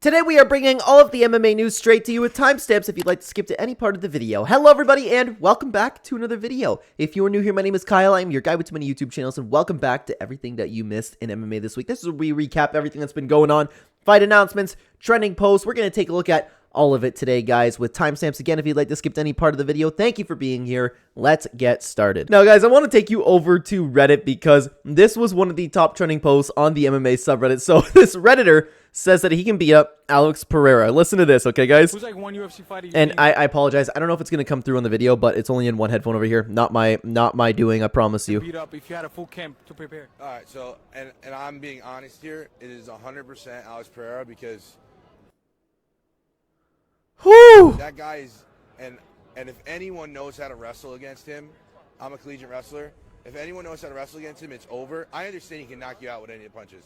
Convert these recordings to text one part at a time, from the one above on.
Today we are bringing all of the MMA news straight to you with timestamps if you'd like to skip to any part of the video. Hello everybody and welcome back to another video. If you are new here, my name is Kyle. I'm your guy with too many YouTube channels and welcome back to everything that you missed in MMA this week. This is where we recap everything that's been going on, fight announcements, trending posts. We're going to take a look at all of it today, guys, with timestamps. Again, if you'd like to skip to any part of the video, thank you for being here. Let's get started. Now, guys, I want to take you over to Reddit because this was one of the top trending posts on the MMA subreddit. So this Redditor says that he can beat up Alex Pereira. Listen to this, okay, guys? Who's like one UFC fighter? And I apologize. I don't know if it's going to come through on the video, but it's only in one headphone over here. Not my doing, I promise you. Beat up if you had a full camp to prepare. All right, so and I'm being honest here. It is 100% Alex Pereira because Whew. that guy is and if anyone knows how to wrestle against him, I'm a collegiate wrestler. If anyone knows how to wrestle against him, it's over. I understand he can knock you out with any of the punches.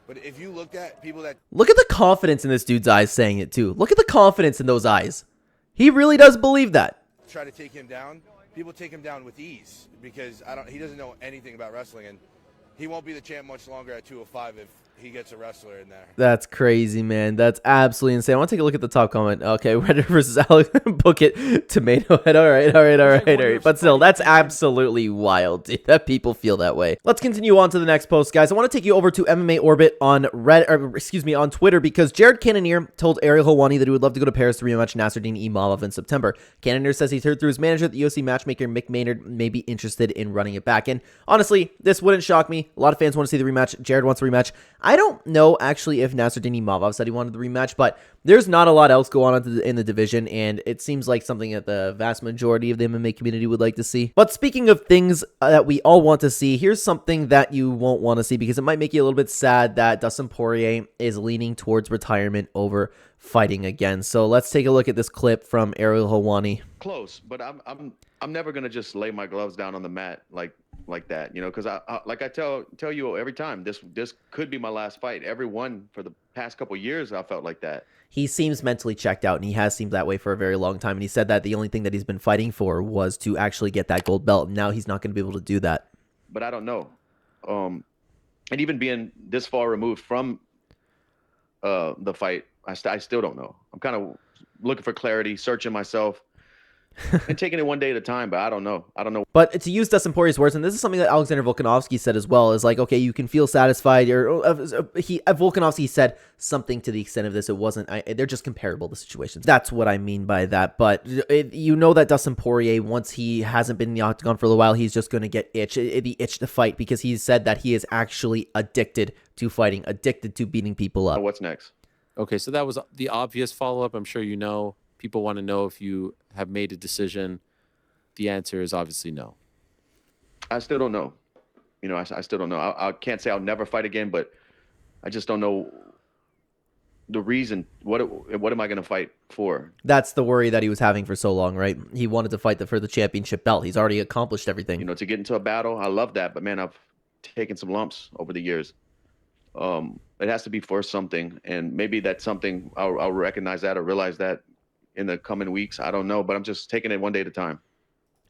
But if you look at people that... Look at the confidence in this dude's eyes saying it, too. Look at the confidence in those eyes. He really does believe that. Try to take him down. People take him down with ease because he doesn't know anything about wrestling. And he won't be the champ much longer at 205 if he gets a wrestler in there. That's crazy, man. That's absolutely insane. I want to take a look at the top comment. Okay, Reddit versus Alex. Book it. Tomato head. All right. But still, that's absolutely wild, dude, that people feel that way. Let's continue on to the next post, guys. I want to take you over to MMA Orbit on on Twitter because Jared Cannonier told Ariel Helwani that he would love to go to Paris to rematch Nasruddin Imavov in September. Cannonier says he's heard through his manager that the UFC matchmaker Mick Maynard may be interested in running it back. And honestly, this wouldn't shock me. A lot of fans want to see the rematch. Jared wants a rematch. I don't know actually if Nasruddin Imavov said he wanted the rematch, but there's not a lot else going on in the division, and it seems like something that the vast majority of the MMA community would like to see. But speaking of things that we all want to see, here's something that you won't want to see because it might make you a little bit sad that Dustin Poirier is leaning towards retirement over fighting again. So let's take a look at this clip from Ariel Helwani. Close, but I'm never gonna just lay my gloves down on the mat like that, you know, because I tell you every time, this could be my last fight. Every one for the past couple years, I felt like that. He seems mentally checked out, and he has seemed that way for a very long time. And he said that the only thing that he's been fighting for was to actually get that gold belt. And now he's not going to be able to do that. But I don't know. And even being this far removed from the fight, I still don't know. I'm kind of looking for clarity, searching myself. And taking it one day at a time, but I don't know. But to use Dustin Poirier's words, and this is something that Alexander Volkanovski said as well, is like, okay, you can feel satisfied. Or Volkanovski said something to the extent of this. It wasn't. They're just comparable, the situations. That's what I mean by that. But you know that Dustin Poirier, once he hasn't been in the octagon for a little while, he's just going to get the itch to fight because he's said that he is actually addicted to fighting, addicted to beating people up. What's next? Okay, so that was the obvious follow-up. I'm sure you know. People want to know if you have made a decision. The answer is obviously no. I still don't know. You know, I still don't know. I can't say I'll never fight again, but I just don't know the reason. What am I going to fight for? That's the worry that he was having for so long, right? He wanted to fight for the championship belt. He's already accomplished everything. You know, to get into a battle, I love that. But, man, I've taken some lumps over the years. It has to be for something, and maybe that's something I'll recognize that or realize that in the coming weeks. I don't know, but I'm just taking it one day at a time.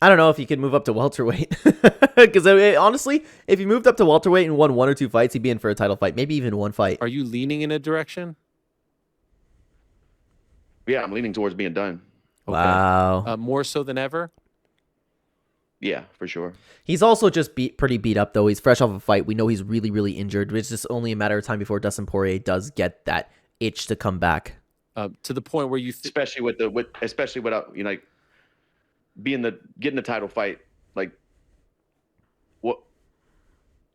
I don't know if he could move up to welterweight. Because honestly, if he moved up to welterweight and won one or two fights, he'd be in for a title fight. Maybe even one fight. Are you leaning in a direction? Yeah, I'm leaning towards being done. Okay. Wow. More so than ever? Yeah, for sure. He's also just pretty beat up, though. He's fresh off a fight. We know he's really, really injured. It's just only a matter of time before Dustin Poirier does get that itch to come back. To the point where you, especially with you know, like getting the title fight, like what?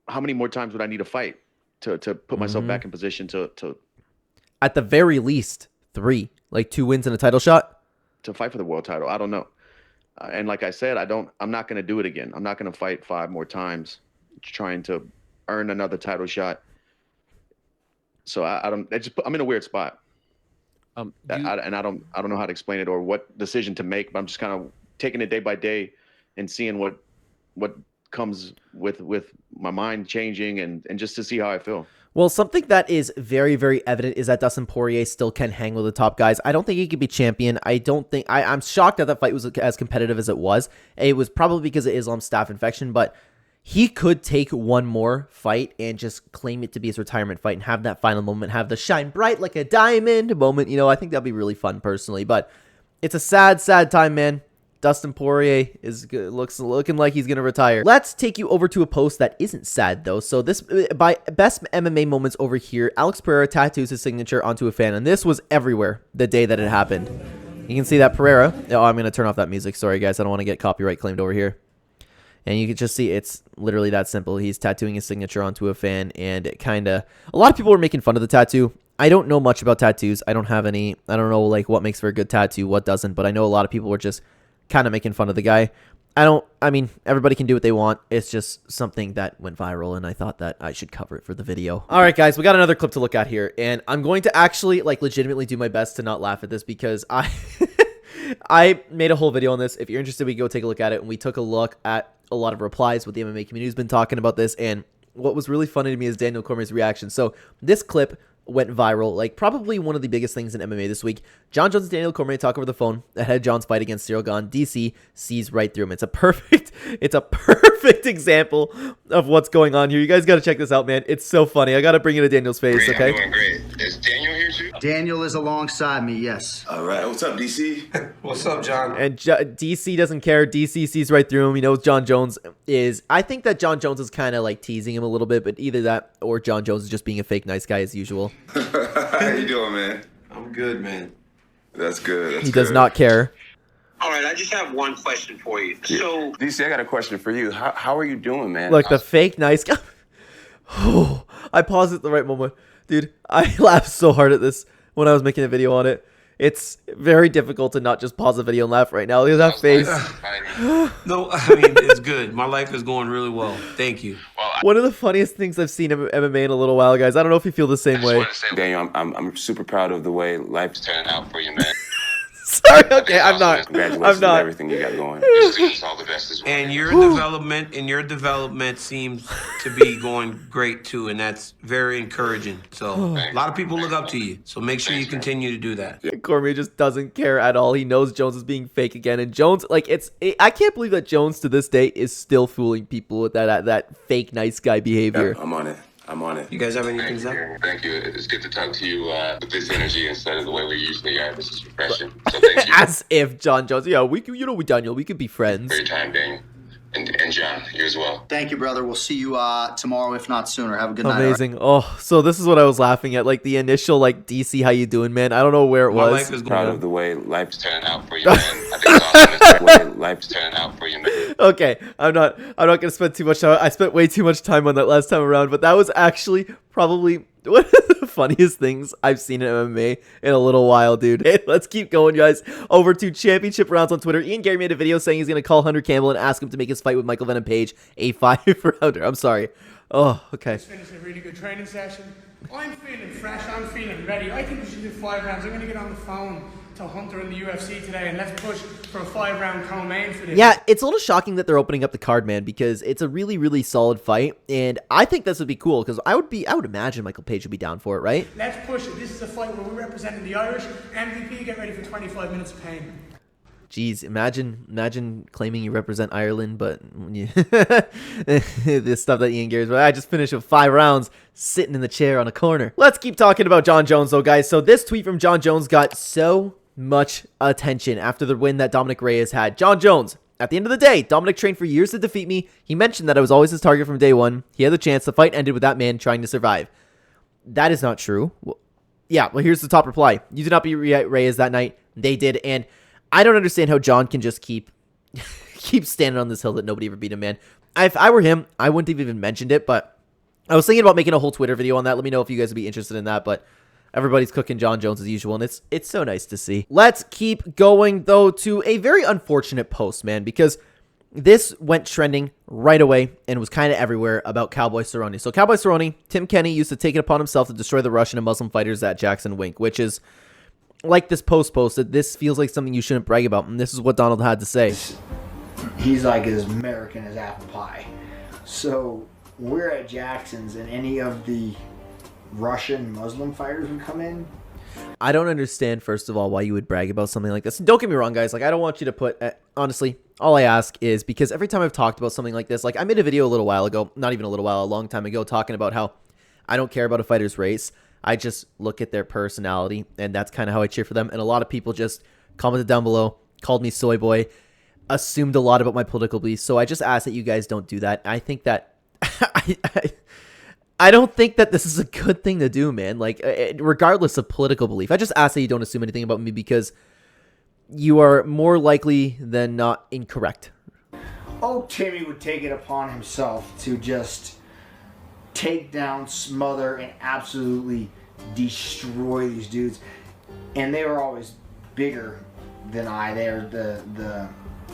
How many more times would I need to fight to put myself back in position to? At the very least, 3, like 2 wins and a title shot to fight for the world title. I don't know, and like I said, I'm not going to do it again. I'm not going to fight 5 more times trying to earn another title shot. So I'm in a weird spot. I don't know how to explain it or what decision to make, but I'm just kind of taking it day by day and seeing what comes with my mind changing and just to see how I feel. Well, something that is very, very evident is that Dustin Poirier still can hang with the top guys. I don't think he could be champion. I'm shocked that the fight was as competitive as it was. It was probably because of Islam's staph infection, but he could take one more fight and just claim it to be his retirement fight and have that final moment, have the shine bright like a diamond moment. You know, I think that'd be really fun personally, but it's a sad, sad time, man. Dustin Poirier is looking like he's going to retire. Let's take you over to a post that isn't sad, though. So this, by best MMA moments over here, Alex Pereira tattoos his signature onto a fan, and this was everywhere the day that it happened. You can see that Pereira. Oh, I'm going to turn off that music. Sorry, guys. I don't want to get copyright claimed over here. And you can just see it's literally that simple. He's tattooing his signature onto a fan, and it kind of... A lot of people were making fun of the tattoo. I don't know much about tattoos. I don't have any... I don't know, like, what makes for a good tattoo, what doesn't, but I know a lot of people were just kind of making fun of the guy. I mean, everybody can do what they want. It's just something that went viral, and I thought that I should cover it for the video. All right, guys, we got another clip to look at here, and I'm going to actually, like, legitimately do my best to not laugh at this because I made a whole video on this. If you're interested, we can go take a look at it, and we took a look at a lot of replies with the MMA community who's been talking about this, and what was really funny to me is Daniel Cormier's reaction. So this clip went viral, like probably one of the biggest things in MMA this week. John Jones and Daniel Cormier talk over the phone ahead of John's fight against Cyril Gane. DC sees right through him. It's a perfect example of what's going on here. You guys got to check this out, man. It's so funny. I got to bring it to Daniel's face, great, okay? I'm doing great. Is Daniel here too? Daniel is alongside me, yes. All right. What's up, DC? What's up, John? And DC doesn't care. DC sees right through him. He knows John Jones is... I think that John Jones is kind of like teasing him a little bit, but either that or John Jones is just being a fake nice guy as usual. How you doing, man? I'm good, man. That's good. He does not care. All right, I just have one question for you. So, DC, I got a question for you. How are you doing, man? Look, the fake nice guy. Oh, I paused at the right moment. Dude, I laughed so hard at this when I was making a video on it. It's very difficult to not just pause the video and laugh right now. Look at that face. No, I mean, it's good. My life is going really well. Thank you. One of the funniest things I've seen in MMA in a little while, guys. I don't know if you feel the same way. Daniel, I'm super proud of the way life's turning out for you, man. Sorry, okay, I'm not. Congratulations I'm not. on everything you got going. It's all the best as well. And your development seems to be going great too, and that's very encouraging. So a lot of people look up to you. So make sure you continue to do that. Cormier just doesn't care at all. He knows Jones is being fake again, and Jones, like, I can't believe that Jones to this day is still fooling people with that fake nice guy behavior. Yeah, I'm on it. You guys have anything to say? Thank you. It's good to talk to you with this energy instead of the way we usually are. This is refreshing. So thank you. As if John Jones, yeah, we Daniel, we could be friends. For your time, Daniel. And John, you as well. Thank you, brother. We'll see you tomorrow, if not sooner. Have a good night. Amazing. Oh, so this is what I was laughing at, like the initial, like, DC, how you doing, man? I don't know where it was. My life is Proud of the way life's turning out for you, man. I think it's awesome. The way life's turning out for you, man. Okay, I'm not gonna spend too much time. I spent way too much time on that last time around, but that was actually probably one of the funniest things I've seen in MMA in a little while, dude. Hey, let's keep going, guys. Over to championship rounds on Twitter. Ian Garry made a video saying he's gonna call Hunter Campbell and ask him to make his fight with Michael Venom Page a 5-rounder. I'm sorry. Oh, okay. Just finished a really good training session. I'm feeling fresh. I'm feeling ready. I think we should do 5 rounds. I'm going to get on the phone to Hunter in the UFC today, and let's push for a 5-round co-main for this. Yeah, it's a little shocking that they're opening up the card, man, because it's a really, really solid fight, and I think this would be cool because I would imagine Michael Page would be down for it, right? Let's push it. This is a fight where we're representing the Irish. MVP, get ready for 25 minutes of pain. Jeez, imagine claiming you represent Ireland, but this stuff that Ian Garry's, I just finished with 5 rounds sitting in the chair on a corner. Let's keep talking about John Jones, though, guys. So this tweet from John Jones got so much attention after the win that Dominick Reyes had. John Jones, at the end of the day, Dominick trained for years to defeat me. He mentioned that I was always his target from day one. He had the chance. The fight ended with that man trying to survive. That is not true. Well, here's the top reply. You did not beat Reyes that night. They did, and I don't understand how John can just keep standing on this hill that nobody ever beat him, man. If I were him, I wouldn't have even mentioned it, but I was thinking about making a whole Twitter video on that. Let me know if you guys would be interested in that, but everybody's cooking John Jones as usual, and it's so nice to see. Let's keep going, though, to a very unfortunate post, man, because this went trending right away and was kind of everywhere about Cowboy Cerrone. So Cowboy Cerrone, Tim Kenny used to take it upon himself to destroy the Russian and Muslim fighters at Jackson Wink, which is... like this post posted, this feels like something you shouldn't brag about, and this is what Donald had to say. He's like as American as apple pie. So we're at Jackson's, and any of the Russian Muslim fighters would come in, I don't understand, first of all, why you would brag about something like this. Don't get me wrong, guys. Like, I don't want you to put, honestly, all I ask is, because every time I've talked about something like this, like I made a video a little while ago, not even a little while, a long time ago, talking about how I don't care about a fighter's race. I just look at their personality, and that's kind of how I cheer for them. And a lot of people just commented down below, called me soy boy, assumed a lot about my political beliefs. So I just ask that you guys don't do that. I think that I don't think that this is a good thing to do, man. Like, regardless of political belief, I just ask that you don't assume anything about me, because you are more likely than not incorrect. Oh, Timmy would take it upon himself to just take down, smother, and absolutely destroy these dudes. And they were always bigger than I. They're the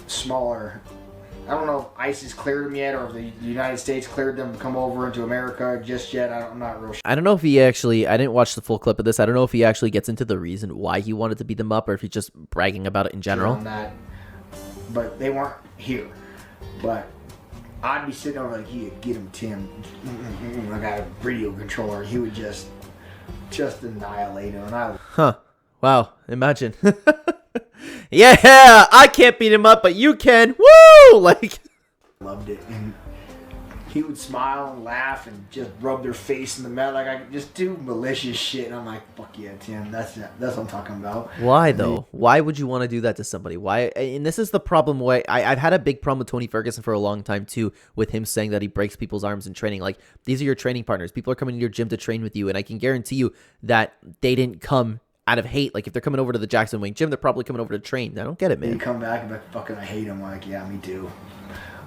smaller. I don't know if ISIS cleared them yet, or if the United States cleared them to come over into America just yet. I'm not real sure. I don't know if he actually, I didn't watch the full clip of this. I don't know if he actually gets into the reason why he wanted to beat them up, or if he's just bragging about it in general. On that, but they weren't here. But I'd be sitting over like, yeah, get him, Tim. I got a video controller. He would just annihilate him. And Huh. Wow. Imagine. Yeah, I can't beat him up, but you can. Woo! Like, loved it. And he would smile and laugh and just rub their face in the metal. Like, I could just do malicious shit. And I'm like, fuck yeah, Tim. That's what I'm talking about. why though? Why would you want to do that to somebody? Why? And this is the problem. Why I've had a big problem with Tony Ferguson for a long time too, with him saying that he breaks people's arms in training. Like, these are your training partners. People are coming to your gym to train with you, and I can guarantee you that they didn't come out of hate. Like, if they're coming over to the Jackson Wing gym, they're probably coming over to train. I don't get it, man. You come back and be like, fucking, I hate him. I'm like, yeah, me too.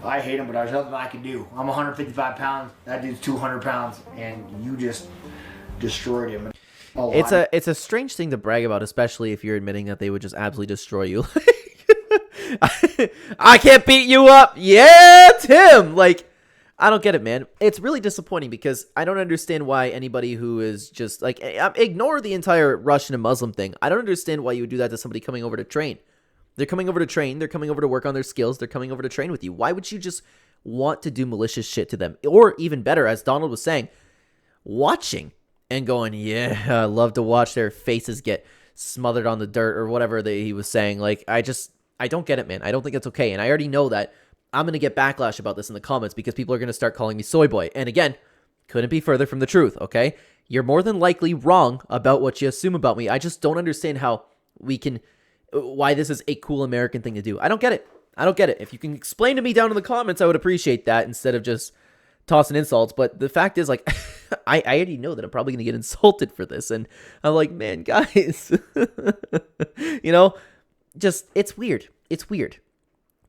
I hate him, but there's nothing I can do. I'm 155 pounds. That dude's 200 pounds, and you just destroyed him. It's a strange thing to brag about, especially if you're admitting that they would just absolutely destroy you. I can't beat you up. Yeah, Tim. Like, I don't get it, man. It's really disappointing, because I don't understand why anybody who is just like, ignore the entire Russian and Muslim thing. I don't understand why you would do that to somebody coming over to train. They're coming over to train. They're coming over to work on their skills. They're coming over to train with you. Why would you just want to do malicious shit to them? Or even better, as Donald was saying, watching and going, yeah, I love to watch their faces get smothered on the dirt, or whatever he was saying. Like, I don't get it, man. I don't think it's okay. And I already know that I'm going to get backlash about this in the comments, because people are going to start calling me soy boy. And again, couldn't be further from the truth, okay? You're more than likely wrong about what you assume about me. I just don't understand why this is a cool American thing to do. I don't get it. I don't get it. If you can explain to me down in the comments, I would appreciate that, instead of just tossing insults. But the fact is, like, I already know that I'm probably going to get insulted for this. And I'm like, man, guys, you know, just, it's weird. It's weird.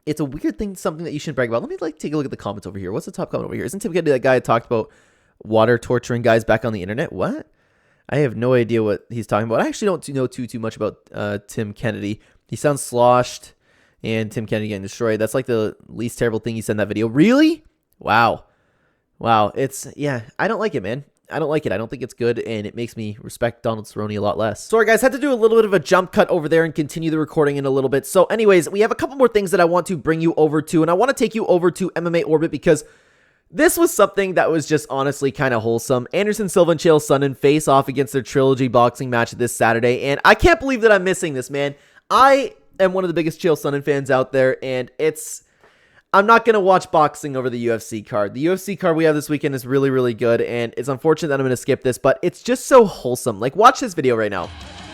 It's a weird thing, something that you shouldn't brag about. Let me take a look at the comments over here. What's the top comment over here? Isn't Tim Kennedy that guy that talked about water torturing guys back on the internet? What? I have no idea what he's talking about. I actually don't know too much about Tim Kennedy. He sounds sloshed, and Tim Kennedy getting destroyed. That's like the least terrible thing he said in that video. Really? Wow. Wow. Yeah, I don't like it, man. I don't like it. I don't think it's good, and it makes me respect Donald Cerrone a lot less. Sorry, guys. Had to do a little bit of a jump cut over there and continue the recording in a little bit. So anyways, we have a couple more things that I want to bring you over to, and I want to take you over to MMA Orbit, because this was something that was just honestly kind of wholesome. Anderson Silva and Chael Sonnen face off against their trilogy boxing match this Saturday, and I can't believe that I'm missing this, man. I am one of the biggest Chael Sonnen fans out there, and I'm not going to watch boxing over the UFC card. The UFC card we have this weekend is really, really good, and it's unfortunate that I'm going to skip this, but it's just so wholesome. Like, watch this video right now.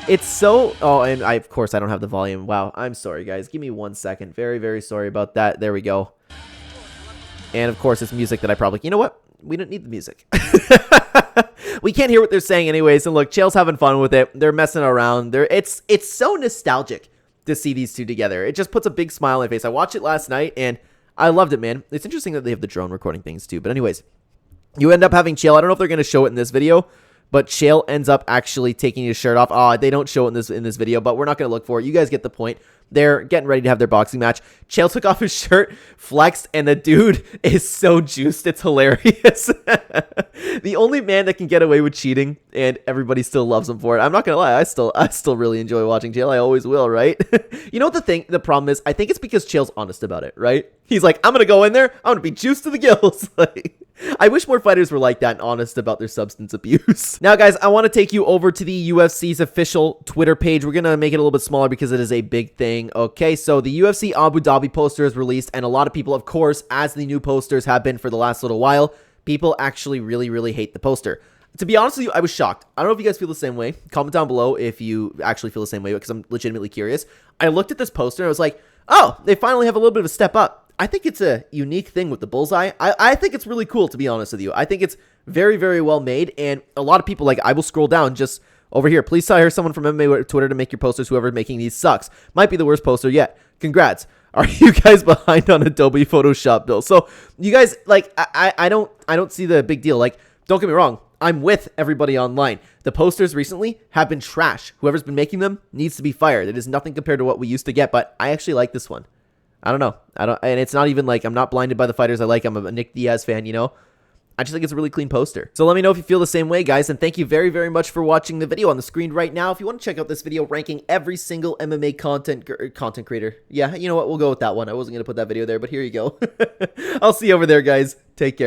It's so... Oh, and of course, I don't have the volume. Wow, I'm sorry, guys. Give me 1 second. Very, very sorry about that. There we go. And, of course, it's music that I probably... You know what? We don't need the music. We can't hear what they're saying anyways, and look, Chael's having fun with it. They're messing around. It's so nostalgic to see these two together. It just puts a big smile on my face. I watched it last night, and I loved it, man. It's interesting that they have the drone recording things too. But anyways, you end up having Chael. I don't know if they're going to show it in this video, but Chael ends up actually taking his shirt off. Oh, they don't show it in this video, but we're not going to look for it. You guys get the point. They're getting ready to have their boxing match. Chael took off his shirt, flexed, and the dude is so juiced. It's hilarious. The only man that can get away with cheating, and everybody still loves him for it. I'm not going to lie. I still really enjoy watching Chael. I always will, right? You know what the problem is? I think it's because Chael's honest about it, right? He's like, I'm going to go in there. I'm going to be juiced to the gills. Like, I wish more fighters were like that and honest about their substance abuse. Now, guys, I want to take you over to the UFC's official Twitter page. We're going to make it a little bit smaller because it is a big thing. Okay, so the UFC Abu Dhabi poster is released, and a lot of people, of course, as the new posters have been for the last little while, people actually really, really hate the poster. To be honest with you, I was shocked. I don't know if you guys feel the same way. Comment down below if you actually feel the same way, because I'm legitimately curious. I looked at this poster and I was like, oh, they finally have a little bit of a step up. I think it's a unique thing with the bullseye. I think it's really cool, to be honest with you. I think it's very, very well made, and a lot of people, like, I will scroll down just over here. Please hire someone from MMA Twitter to make your posters. Whoever's making these sucks. Might be the worst poster yet. Congrats. Are you guys behind on Adobe Photoshop bill? So you guys, like, I don't see the big deal. Like, don't get me wrong. I'm with everybody online. The posters recently have been trash. Whoever's been making them needs to be fired. It is nothing compared to what we used to get, but I actually like this one. I don't know. And it's not even like I'm not blinded by the fighters I like. I'm a Nick Diaz fan, you know? I just think it's a really clean poster. So let me know if you feel the same way, guys. And thank you very, very much for watching the video on the screen right now. If you want to check out this video ranking every single MMA content creator. Yeah, you know what? We'll go with that one. I wasn't going to put that video there, but here you go. I'll see you over there, guys. Take care.